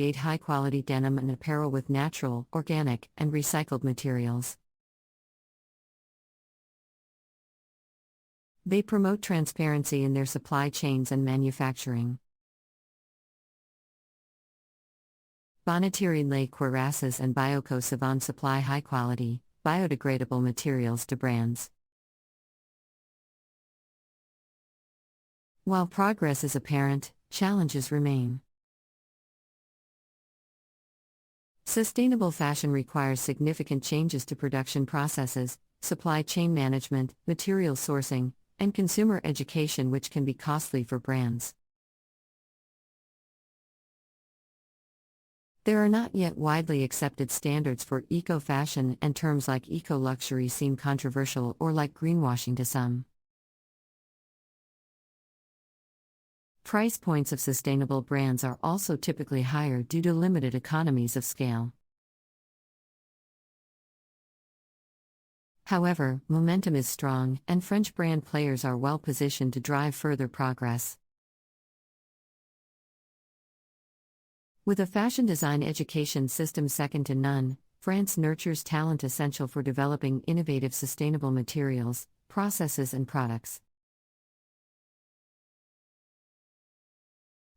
create high-quality denim and apparel with natural, organic, and recycled materials. They promote transparency in their supply chains and manufacturing. Bonneterie Les Cuirasses and Bioco Savon supply high-quality, biodegradable materials to brands. While progress is apparent, challenges remain. Sustainable fashion requires significant changes to production processes, supply chain management, material sourcing, and consumer education, which can be costly for brands. There are not yet widely accepted standards for eco-fashion, and terms like eco-luxury seem controversial or like greenwashing to some. Price points of sustainable brands are also typically higher due to limited economies of scale. However, momentum is strong, and French brand players are well positioned to drive further progress. With a fashion design education system second to none, France nurtures talent essential for developing innovative sustainable materials, processes, and products.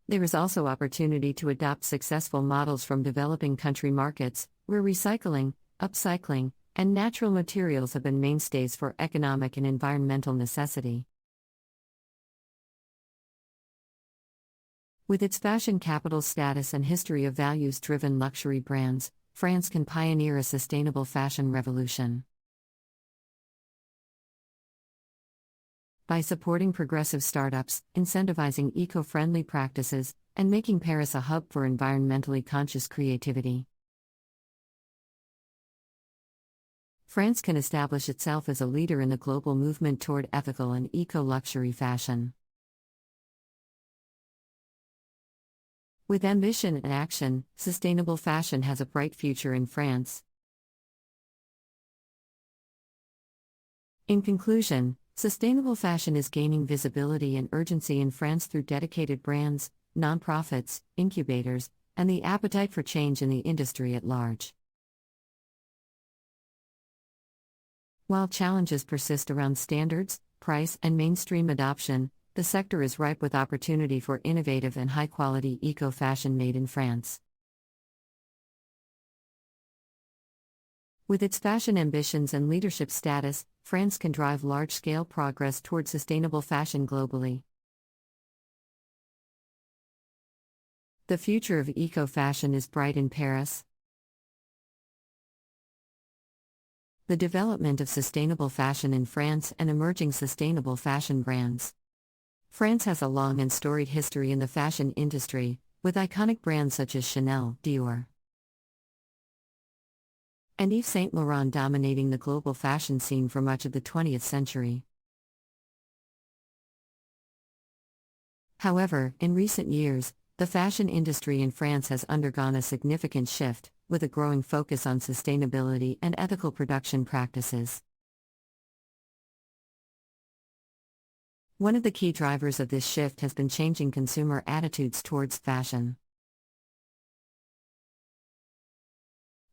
There is also opportunity to adopt successful models from developing country markets, where recycling, upcycling, and natural materials have been mainstays for economic and environmental necessity. With its fashion capital status and history of values-driven luxury brands, France can pioneer a sustainable fashion revolution. By supporting progressive startups, incentivizing eco-friendly practices, and making Paris a hub for environmentally conscious creativity, France can establish itself as a leader in the global movement toward ethical and eco-luxury fashion. With ambition and action, sustainable fashion has a bright future in France. In conclusion, sustainable fashion is gaining visibility and urgency in France through dedicated brands, nonprofits, incubators, and the appetite for change in the industry at large. While challenges persist around standards, price, and mainstream adoption, the sector is ripe with opportunity for innovative and high-quality eco-fashion made in France. With its fashion ambitions and leadership status, France can drive large-scale progress toward sustainable fashion globally. The future of eco-fashion is bright in Paris. The development of sustainable fashion in France and emerging sustainable fashion brands. France has a long and storied history in the fashion industry, with iconic brands such as Chanel, Dior, and Yves Saint Laurent dominating the global fashion scene for much of the 20th century. However, in recent years, the fashion industry in France has undergone a significant shift, with a growing focus on sustainability and ethical production practices. One of the key drivers of this shift has been changing consumer attitudes towards fashion.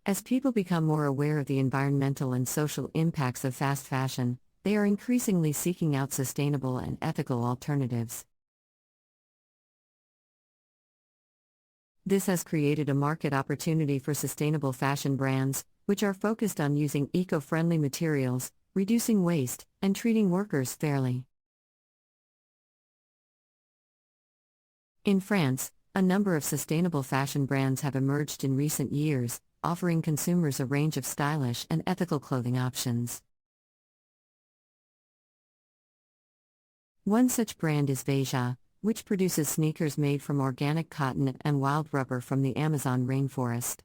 As people become more aware of the environmental and social impacts of fast fashion, they are increasingly seeking out sustainable and ethical alternatives. This has created a market opportunity for sustainable fashion brands, which are focused on using eco-friendly materials, reducing waste, and treating workers fairly. In France, a number of sustainable fashion brands have emerged in recent years, offering consumers a range of stylish and ethical clothing options. One such brand is Veja, which produces sneakers made from organic cotton and wild rubber from the Amazon rainforest.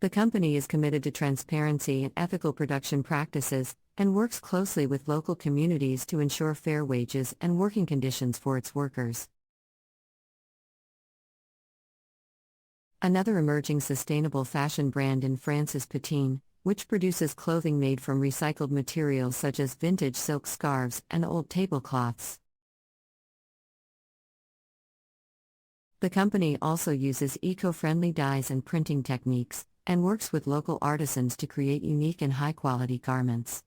The company is committed to transparency and ethical production practices, and works closely with local communities to ensure fair wages and working conditions for its workers. Another emerging sustainable fashion brand in France is Patine, which produces clothing made from recycled materials such as vintage silk scarves and old tablecloths. The company also uses eco-friendly dyes and printing techniques, and works with local artisans to create unique and high-quality garments.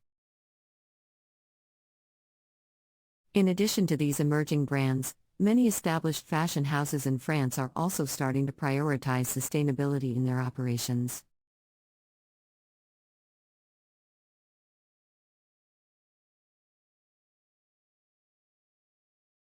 In addition to these emerging brands, many established fashion houses in France are also starting to prioritize sustainability in their operations.